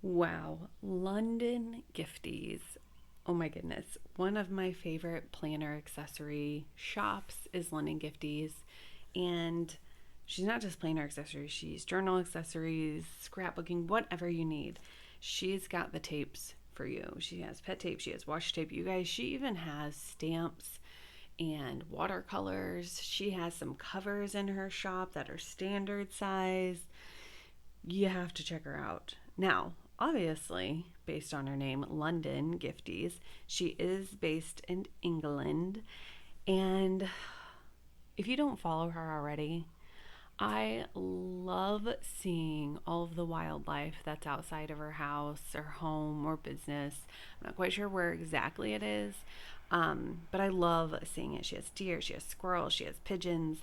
Wow, London Gifties. Oh my goodness. One of my favorite planner accessory shops is London Gifties. And she's not just planner accessories, she's journal accessories, scrapbooking, whatever you need. She's got the tapes for you. She has pet tape, she has washi tape. You guys, she even has stamps and watercolors. She has some covers in her shop that are standard size. You have to check her out. Now, obviously, based on her name, London Gifties, she is based in England. And if you don't follow her already, I love seeing all of the wildlife that's outside of her house or home or business. I'm not quite sure where exactly it is, but I love seeing it. She has deer, she has squirrels, she has pigeons.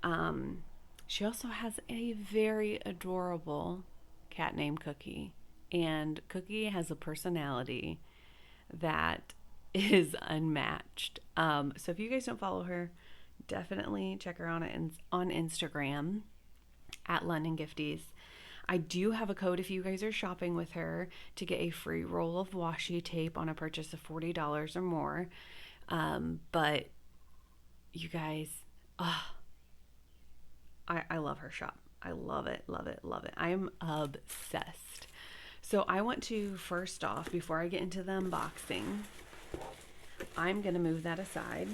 Um, she also has a very adorable cat named Cookie. And Cookie has a personality that is unmatched. So if you guys don't follow her, definitely check her out on Instagram at London Gifties. I do have a code if you guys are shopping with her to get a free roll of washi tape on a purchase of $40 or more. But you guys, oh, I love her shop. I love it, love it, love it. I'm obsessed. So I want to first off, before I get into the unboxing, I'm going to move that aside.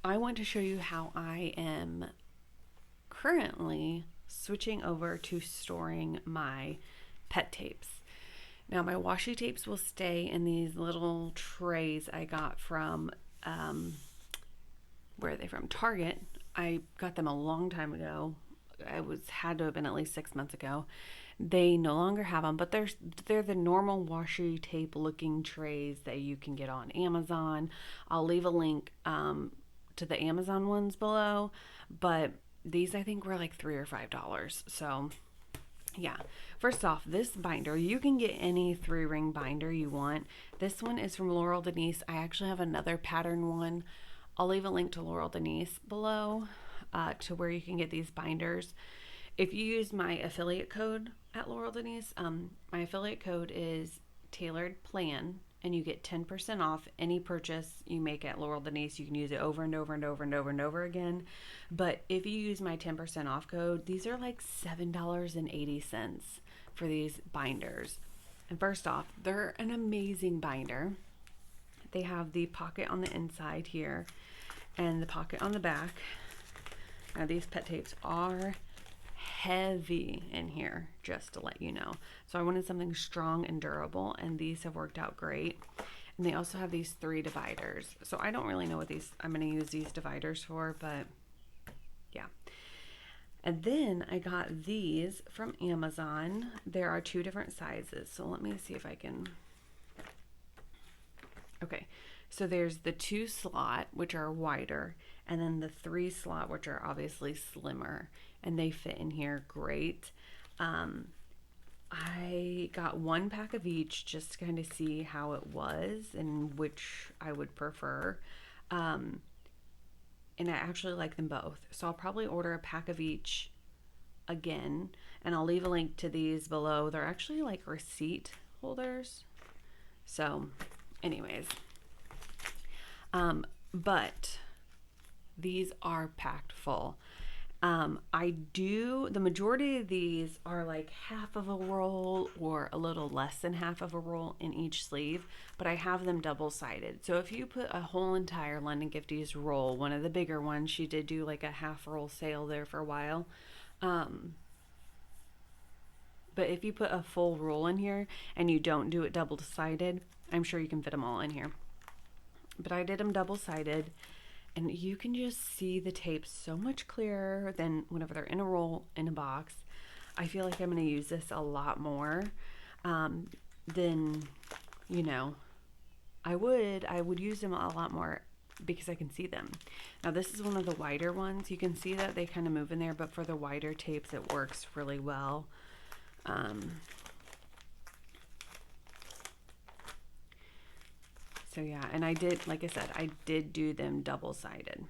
I want to show you how I am currently switching over to storing my pet tapes. Now, my washi tapes will stay in these little trays I got from, where are they from? Target. I got them a long time ago. Had to have been at least 6 months ago. They no longer have them, but they're the normal washi tape looking trays that you can get on Amazon. I'll leave a link to the Amazon ones below, but these I think were like $3 or $5. So yeah, first off, this binder, you can get any 3-ring binder you want. This one is from Laurel Denise. I actually have another pattern one. I'll leave a link to Laurel Denise below to where you can get these binders. If you use my affiliate code at Laurel Denise, my affiliate code is Tayloredplan, and you get 10% off any purchase you make at Laurel Denise. You can use it over and over and over and over and over again. But if you use my 10% off code, these are like $7.80 for these binders. And first off, they're an amazing binder. They have the pocket on the inside here and the pocket on the back. Now these pet tapes are heavy in here, just to let you know. So I wanted something strong and durable, and these have worked out great. And they also have these 3 dividers. So I don't really know what I'm going to use these dividers for, but yeah. And then I got these from Amazon. There are 2 different sizes. So let me see if I can. Okay. So there's the 2 slot, which are wider, and then the 3 slot, which are obviously slimmer, and they fit in here great. I got 1 pack of each just to kind of see how it was and which I would prefer. And I actually like them both. So I'll probably order a pack of each again, and I'll leave a link to these below. They're actually like receipt holders. So anyways, but these are packed full. The majority of these are like half of a roll or a little less than half of a roll in each sleeve, but I have them double-sided. So if you put a whole entire London Gifties roll, one of the bigger ones, she did do like a half roll sale there for a while. But if you put a full roll in here and you don't do it double-sided, I'm sure you can fit them all in here. But I did them double-sided, and you can just see the tape so much clearer than whenever they're in a roll in a box. I feel like I'm going to use this a lot more than, I would use them a lot more because I can see them. Now this is one of the wider ones. You can see that they kind of move in there, but for the wider tapes it works really well. So yeah, and I did, like I said, I did do them double-sided.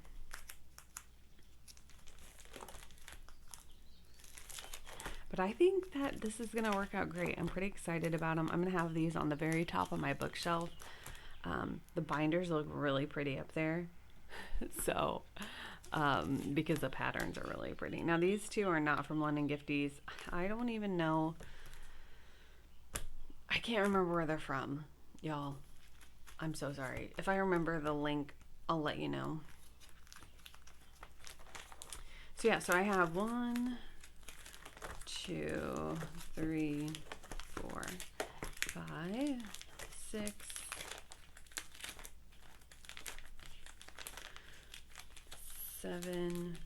But I think that this is going to work out great. I'm pretty excited about them. I'm going to have these on the very top of my bookshelf. The binders look really pretty up there. So, because the patterns are really pretty. Now, these two are not from London Gifties. I don't even know. I can't remember where they're from, y'all. I'm so sorry. If I remember the link, I'll let you know. So yeah, so I have 1, 2, 3, 4, 5, 6, 7,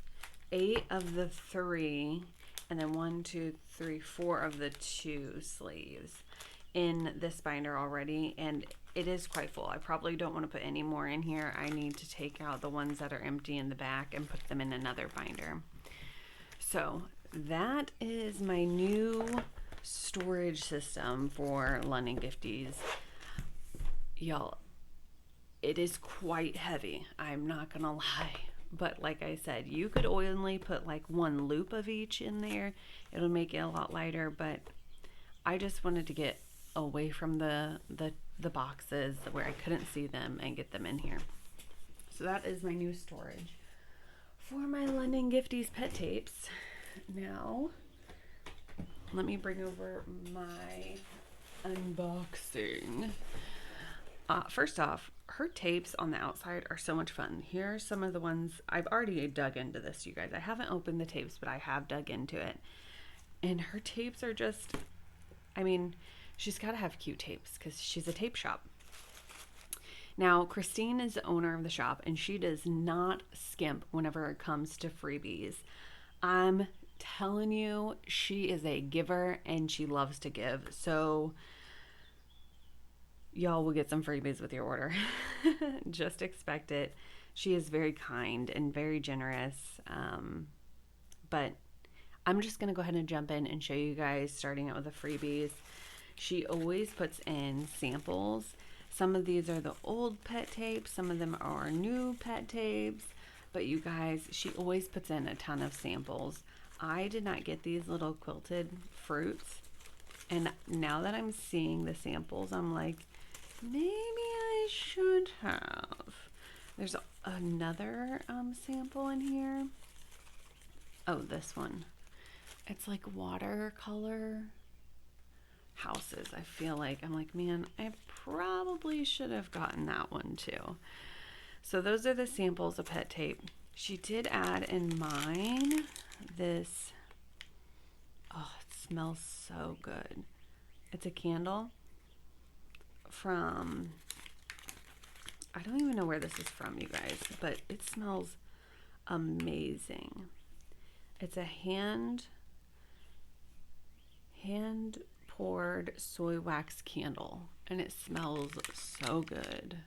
8 of the 3, and then 1, 2, 3, 4 of the 2 sleeves in this binder already, and it is quite full. I probably don't want to put any more in here. I need to take out the ones that are empty in the back and put them in another binder. So that is my new storage system for London Gifties. Y'all, it is quite heavy. I'm not gonna lie. But like I said, you could only put like 1 loop of each in there. It'll make it a lot lighter, but I just wanted to get away from the boxes where I couldn't see them and get them in here. So that is my new storage for my London Gifties pet tapes. Now, let me bring over my unboxing. First off, her tapes on the outside are so much fun. Here are some of the ones. I've already dug into this, you guys. I haven't opened the tapes, but I have dug into it. And her tapes are just, I mean, she's got to have cute tapes because she's a tape shop. Now, Christine is the owner of the shop, and she does not skimp whenever it comes to freebies. I'm telling you, she is a giver, and she loves to give. So y'all will get some freebies with your order. Just expect it. She is very kind and very generous. But I'm just going to go ahead and jump in and show you guys, starting out with the freebies. She always puts in samples. Some of these are the old pet tapes. Some of them are new pet tapes. But you guys, she always puts in a ton of samples. I did not get these little quilted fruits. And now that I'm seeing the samples, I'm like, maybe I should have. There's another sample in here. Oh, this one. It's like watercolor houses. I feel like, I'm like, man, I probably should have gotten that one too. So those are the samples of pet tape. She did add in mine this, oh, it smells so good. It's a candle from, I don't even know where this is from, you guys, but it smells amazing. It's a hand poured soy wax candle, and it smells so good.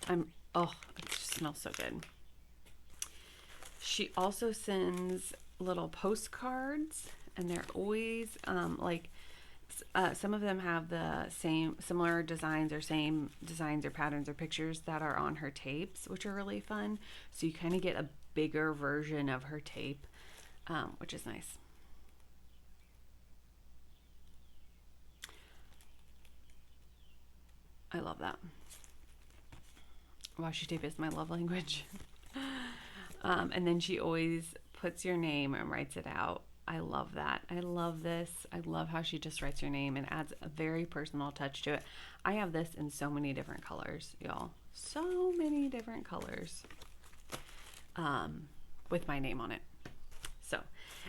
It just smells so good. She also sends little postcards, and they're always some of them have the similar designs or same designs or patterns or pictures that are on her tapes, which are really fun. So you kind of get a bigger version of her tape, which is nice. I love that. Washi tape is my love language. And then she always puts your name and writes it out. I love that. I love this. I love how she just writes your name and adds a very personal touch to it. I have this in so many different colors, y'all. So many different colors with my name on it. So,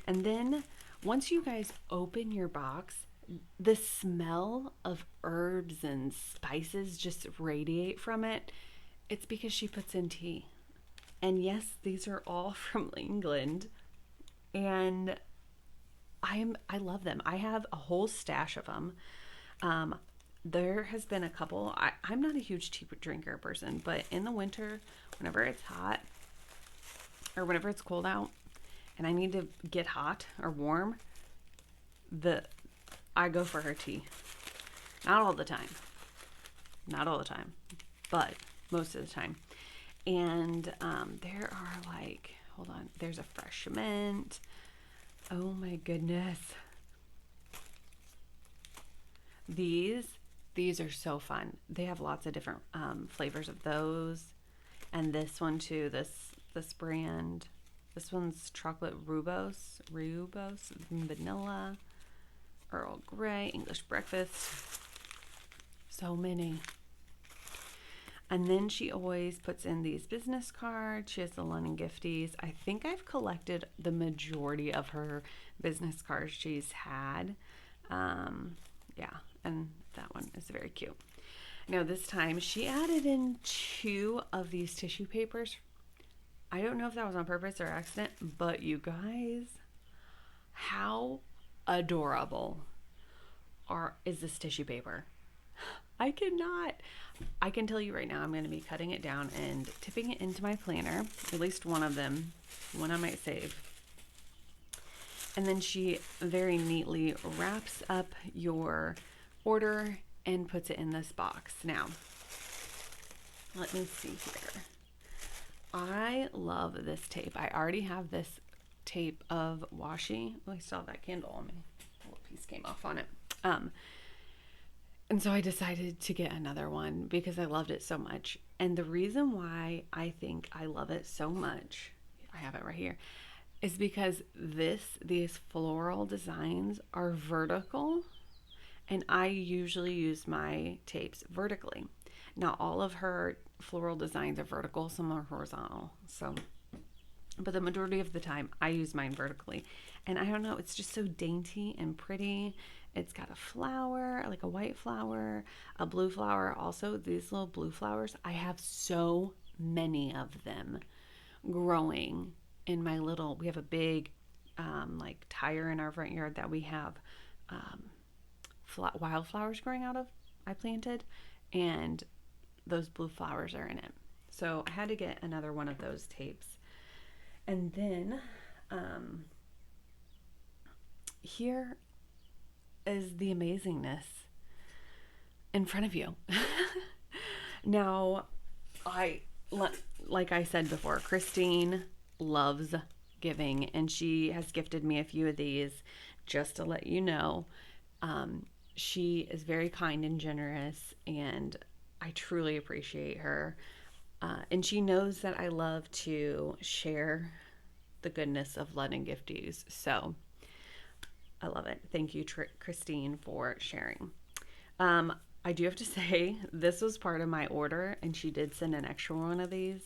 and then once you guys open your box, the smell of herbs and spices just radiate from it. It's because she puts in tea. And yes, these are all from England. And I love them. I have a whole stash of them. There has been a couple. I'm not a huge tea drinker person, but in the winter, whenever it's hot or whenever it's cold out and I need to get hot or warm, I go for her tea. Not all the time. Not all the time, but most of the time. And there are like, hold on, on. There's a fresh mint. Oh my goodness. These are so fun. They have lots of different flavors of those. And this one too, this brand. This one's chocolate rubos, vanilla, Earl Grey, English breakfast. So many. And then she always puts in these business cards. She has the London Gifties. I think I've collected the majority of her business cards she's had. Yeah, and that one is very cute. Now this time she added in 2 of these tissue papers. I don't know if that was on purpose or accident, but you guys, how adorable is this tissue paper? I can tell you right now, I'm going to be cutting it down and tipping it into my planner, at least one of them, one I might save. And then she very neatly wraps up your order and puts it in this box. Now, let me see here. I love this tape. I already have this tape of washi. Oh, I still have that candle on me. A little piece came off on it. And so I decided to get another one because I loved it so much. And the reason why I think I love it so much, I have it right here, is because these floral designs are vertical, and I usually use my tapes vertically. Now all of her floral designs are vertical, some are horizontal. But the majority of the time I use mine vertically. And I don't know, it's just so dainty and pretty. It's got a flower, like a white flower, a blue flower. Also, these little blue flowers, I have so many of them growing in my we have a big like tire in our front yard that we have wildflowers growing out of. I planted, and those blue flowers are in it. So I had to get another one of those tapes. And then here is the amazingness in front of you. Now, like I said before, Christine loves giving, and she has gifted me a few of these just to let you know. She is very kind and generous, and I truly appreciate her. And she knows that I love to share the goodness of London Gifties. So I love it. Thank you, Christine, for sharing. I do have to say, this was part of my order, and she did send an extra one of these.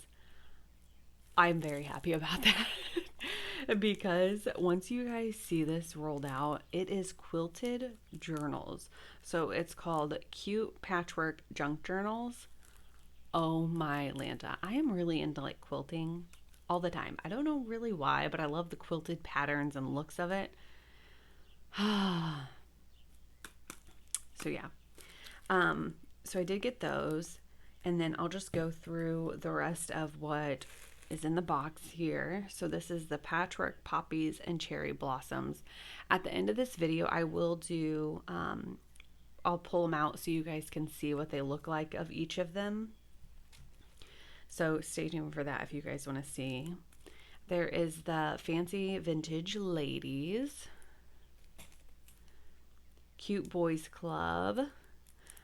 I'm very happy about that because once you guys see this rolled out, it is quilted journals. So it's called Cute Patchwork Junk Journals. Oh my Lanta. I am really into like quilting all the time. I don't know really why, but I love the quilted patterns and looks of it. So yeah. So I did get those, and then I'll just go through the rest of what is in the box here. So this is the Patchwork Poppies and Cherry Blossoms. At the end of this video, I will do, I'll pull them out so you guys can see what they look like of each of them. So stay tuned for that if you guys want to see. There is the Fancy Vintage Ladies, Cute Boys Club.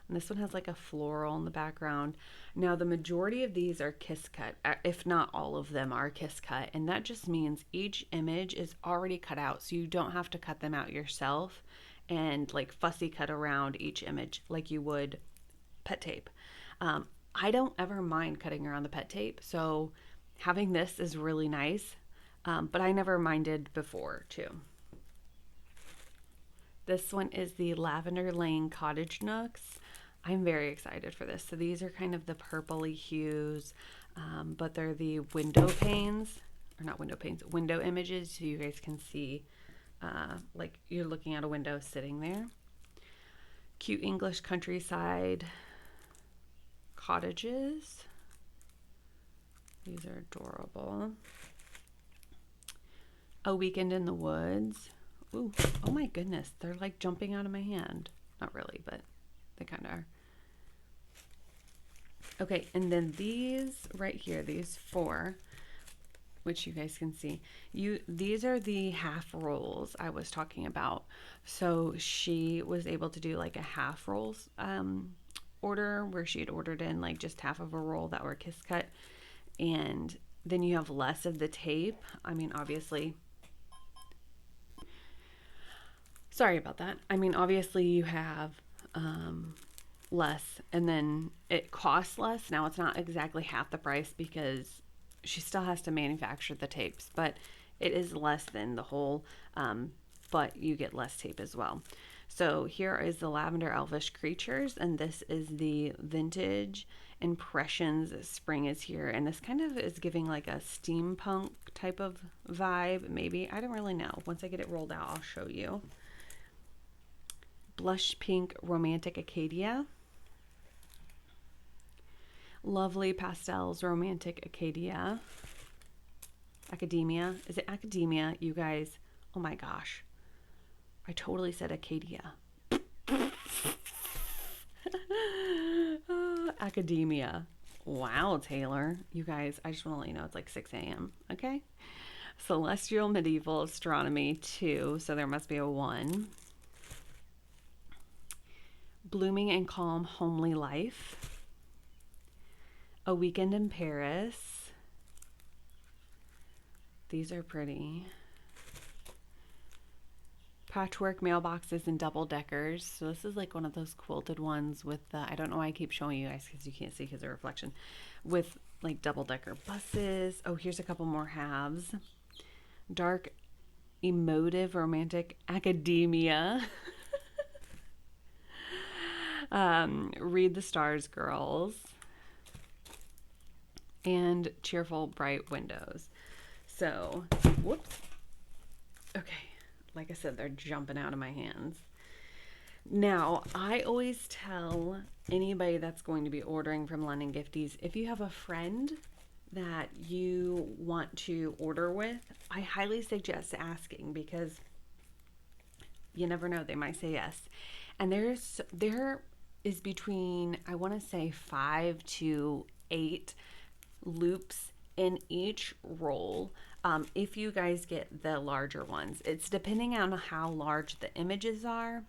And this one has like a floral in the background. Now the majority of these are kiss cut, if not all of them are kiss cut. And that just means each image is already cut out, so you don't have to cut them out yourself and like fussy cut around each image like you would pet tape. I don't ever mind cutting around the pet tape, so having this is really nice, but I never minded before too. This one is the Lavender Lane Cottage Nooks. I'm very excited for this. So these are kind of the purpley hues, but they're the window panes, or not window panes, window images, so you guys can see like you're looking at a window sitting there. Cute English countryside cottages. These are adorable. A Weekend in the Woods. Ooh, oh my goodness, they're like jumping out of my hand. Not really, but they kind of are. Okay, and then these right here, these 4, which you guys can see. These are the half rolls I was talking about. So she was able to do like a half rolls order where she had ordered in like just half of a roll that were kiss cut, and then you have less of the tape. I mean, obviously, sorry about that. I mean, obviously you have less, and then it costs less. Now it's not exactly half the price because she still has to manufacture the tapes, but it is less than the whole, but you get less tape as well. So here is the Lavender Elvish Creatures, and this is the Vintage Impressions. Spring is here, and this kind of is giving like a steampunk type of vibe, maybe. I don't really know. Once I get it rolled out, I'll show you. Blush Pink Romantic Acadia. Lovely Pastels Romantic Acadia. Academia. Is it Academia? You guys, oh my gosh. I totally said Acadia. Academia. Wow, Taylor. You guys, I just want to let you know it's like 6 a.m. Okay? Celestial Medieval Astronomy 2. So there must be a 1. Blooming and Calm Homely Life. A Weekend in Paris. These are pretty. Patchwork mailboxes and double deckers. So this is like one of those quilted ones with the, I don't know why I keep showing you guys because you can't see because of reflection, with like double decker buses. Oh, here's a couple more halves. Dark Emotive Romantic Academia. Read the Stars Girls. And Cheerful Bright Windows. So, whoops. Okay. Like I said, they're jumping out of my hands. Now, I always tell anybody that's going to be ordering from London Gifties, if you have a friend that you want to order with, I highly suggest asking, because you never know, they might say yes. And there is between, I want to say 5 to 8 loops in each roll. If you guys get the larger ones, it's depending on how large the images are,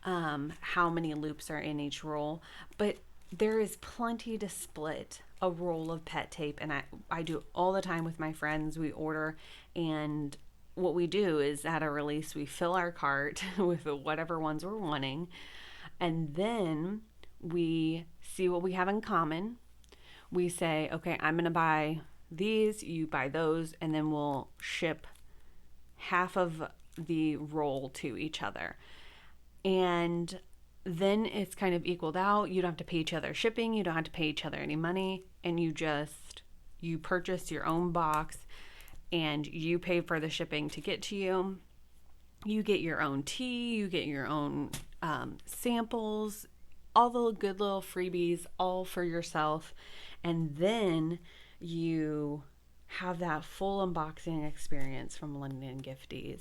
how many loops are in each roll, but there is plenty to split a roll of pet tape. And I do all the time with my friends. We order, and what we do is at a release, we fill our cart with whatever ones we're wanting, and then we see what we have in common. We say, okay, I'm going to buy these, you buy those, and then we'll ship half of the roll to each other. And then it's kind of equaled out. You don't have to pay each other shipping. You don't have to pay each other any money. And you purchase your own box and you pay for the shipping to get to you. You get your own tea. You get your own samples, all the good little freebies, all for yourself. And then you have that full unboxing experience from London Gifties.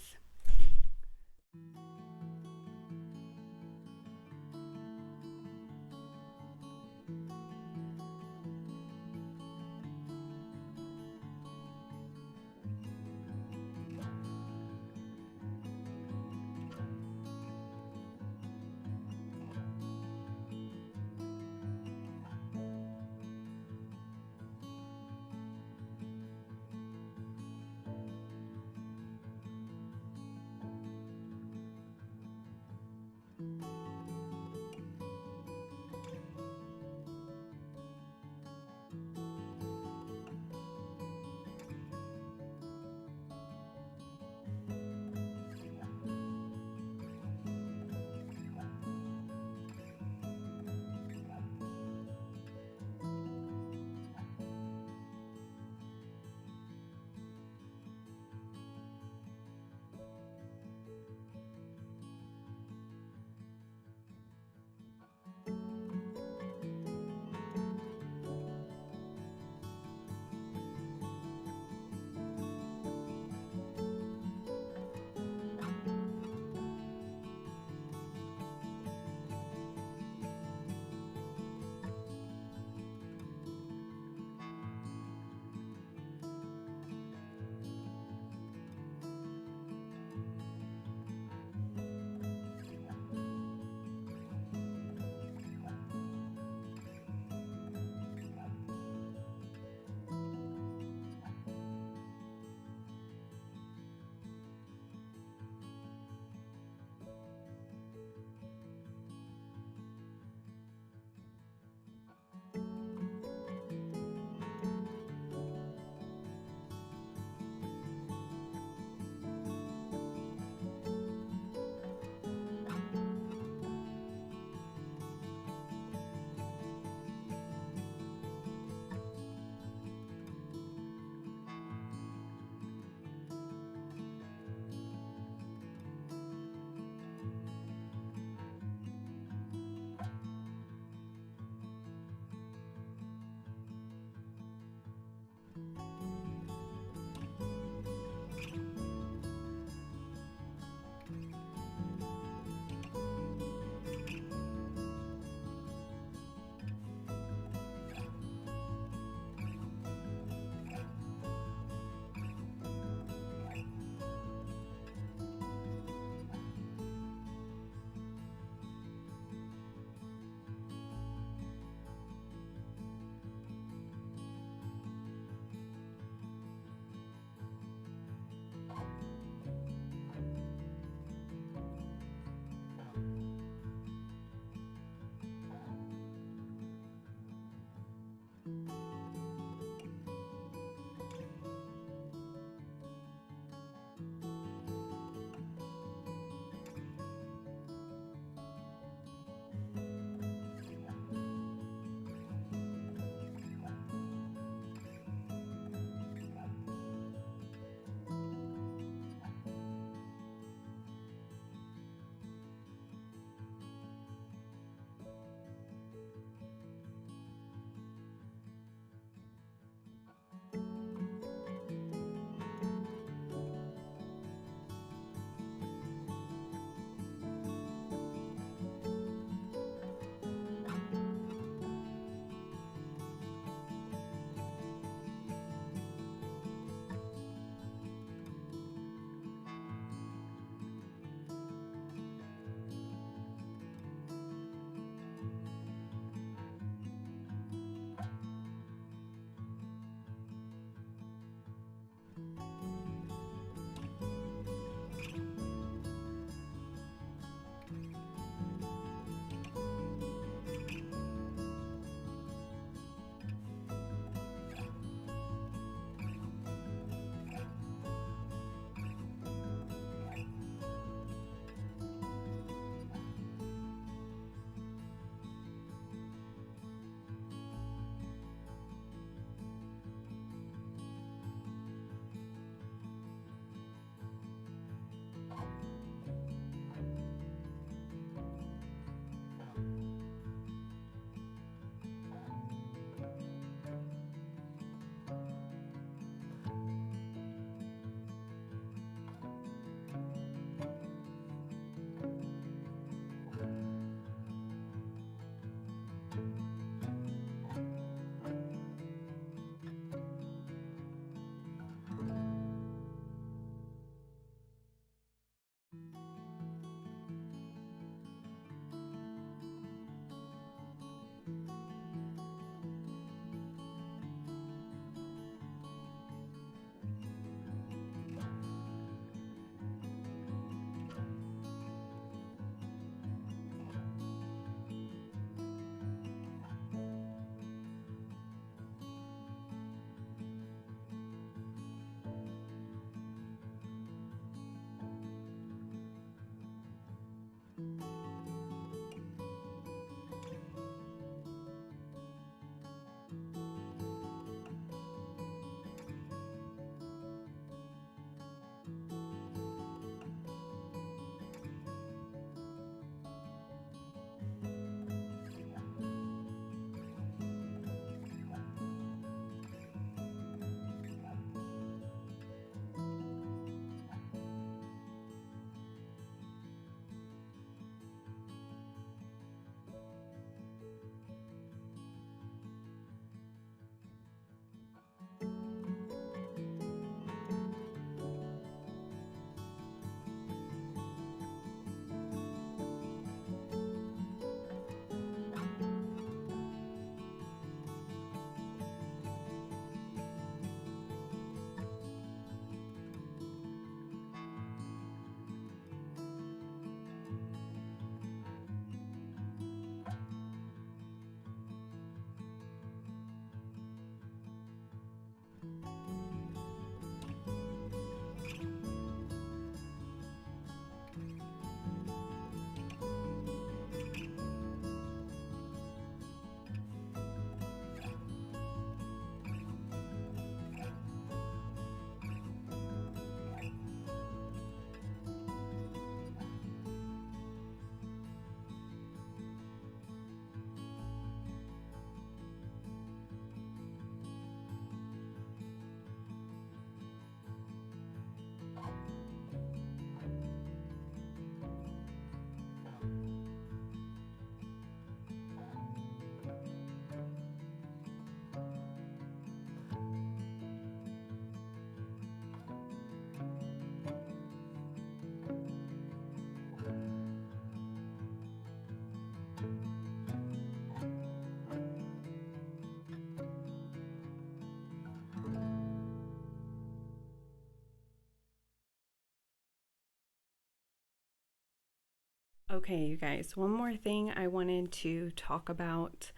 Okay, you guys, one more thing I wanted to talk about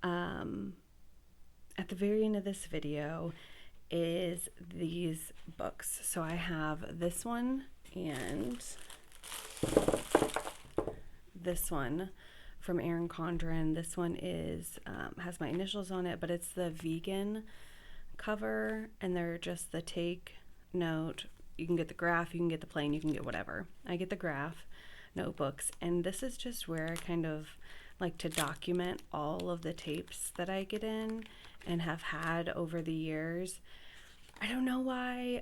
at the very end of this video is these books. So I have this one and this one from Erin Condren. This one is has my initials on it, but it's the vegan cover, and they're just the take note. You can get the graph, you can get the plain, you can get whatever. I get the graph notebooks, and this is just where I kind of like to document all of the tapes that I get in and have had over the years. I don't know why.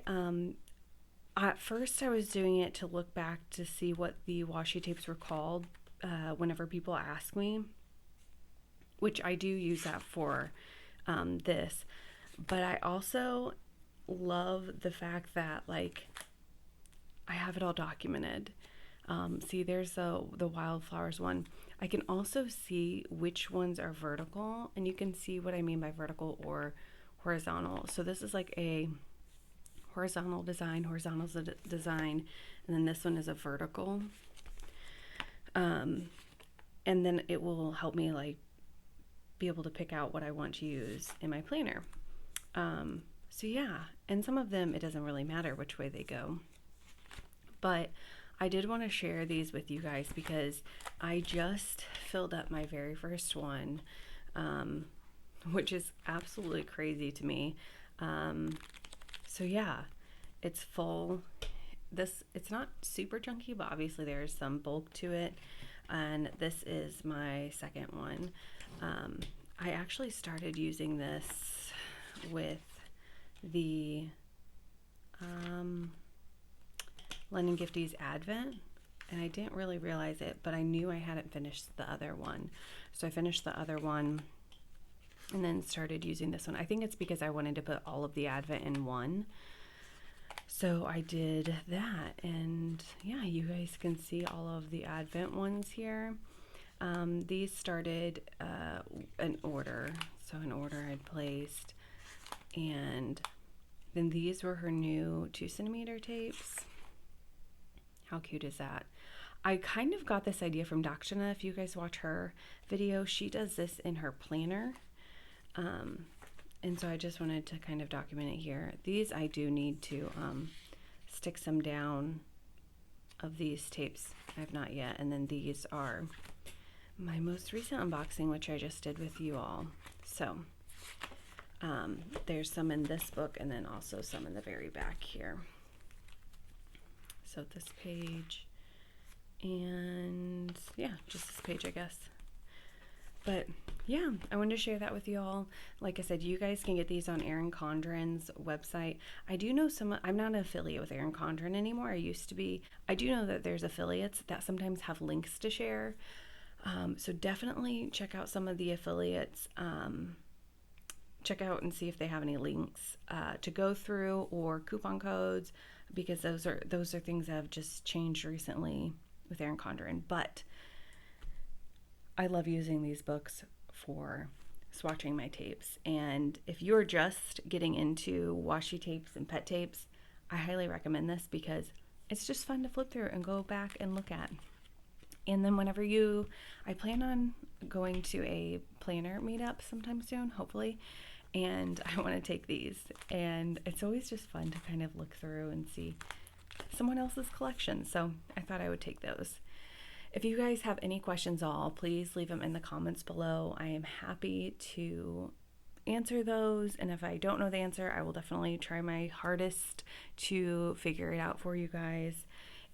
At first I was doing it to look back to see what the washi tapes were called whenever people ask me, which I do use that for this. But I also love the fact that like I have it all documented. See, there's the wildflowers one. I can also see which ones are vertical, and you can see what I mean by vertical or horizontal. So this is like a horizontal design, and then this one is a vertical. And then it will help me like be able to pick out what I want to use in my planner. So yeah, and some of them it doesn't really matter which way they go. But I did want to share these with you guys because I just filled up my very first one, which is absolutely crazy to me. So yeah, it's full. It's not super chunky, but obviously there's some bulk to it. And this is my second one. I actually started using this with the London Gifties Advent, and I didn't really realize it, but I knew I hadn't finished the other one. So I finished the other one and then started using this one. I think it's because I wanted to put all of the Advent in one. So I did that, and yeah, you guys can see all of the Advent ones here. These started an order, so an order I'd placed, and then these were her new 2cm tapes. How cute is that? I kind of got this idea from Dakshana. If you guys watch her video, she does this in her planner. And so I just wanted to kind of document it here. These I do need to stick some down of these tapes. I have not yet. And then these are my most recent unboxing, which I just did with you all. So there's some in this book and then also some in the very back here. So this page and yeah, just this page, I guess. But yeah, I wanted to share that with you all. Like I said, you guys can get these on Erin Condren's website. I do know I'm not an affiliate with Erin Condren anymore. I used to be. I do know that there's affiliates that sometimes have links to share. So definitely check out some of the affiliates. Check out and see if they have any links to go through or coupon codes, because those are things that have just changed recently with Erin Condren. But I love using these books for swatching my tapes. And if you're just getting into washi tapes and pet tapes, I highly recommend this because it's just fun to flip through and go back and look at. And then whenever I plan on going to a planner meetup sometime soon, hopefully, and I want to take these. And it's always just fun to kind of look through and see someone else's collection. So I thought I would take those. If you guys have any questions at all, please leave them in the comments below. I am happy to answer those. And if I don't know the answer, I will definitely try my hardest to figure it out for you guys.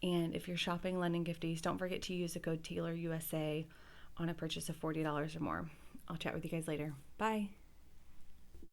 And if you're shopping London Gifties, don't forget to use the code TAYLORUSA on a purchase of $40 or more. I'll chat with you guys later. Bye.